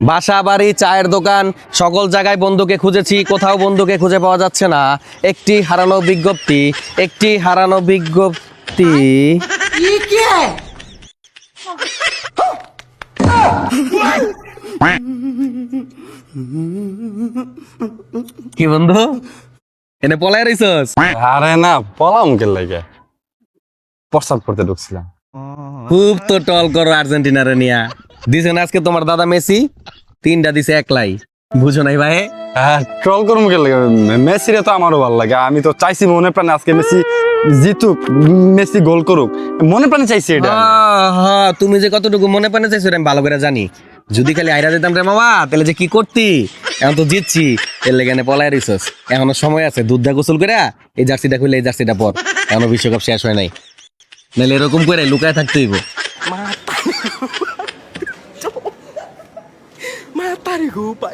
বাসা বাড়ি চায়ের দোকান সকল জায়গায় বন্ধুকে খুঁজেছি, কোথাও বন্ধুকে খুঁজে পাওয়া যাচ্ছে না। একটি হারানো বিজ্ঞপ্তি, একটি হারানো বিজ্ঞপ্তি। কি বন্ধু, এনে পলায় রইছস? আরে না, পলাম কে লাগে প্রস্তাব করতে ঢুকছিলাম। খুব তো টল করো আর্জেন্টিনারে নিয়া। দিছে না আজকে তোমার দাদা মেসি, 3টা দিছে একলাই। বুঝো নাই ভাই? ট্রল করবো কে লাগে? মেসিরে তো আমারও ভালো লাগে। আমি তো চাইছি মনে প্রাণে আজকে মেসি জিতুক, মেসি গোল করুক, মনে প্রাণে চাইছি এটা। হ্যাঁ, তুমি যে কতটুকু মনে পানে চাইছো এটা আমি ভালো করে জানি। যদি খালি আইরা দিতাম রে মামা, তাহলে যে কি করতি। এখন তো জিতছি, এর লেগে এনে পলায় রইছস। এখনো সময় আছে, দুধ দা গোসল করে এই জার্সিটা খুলে এই জার্সিটা পর। এখনো বিশ্বকাপ শেষ হয় নাই, নাহলে এরকম করে লুকায় থাকতে হইব। Mata nih gue, Pak.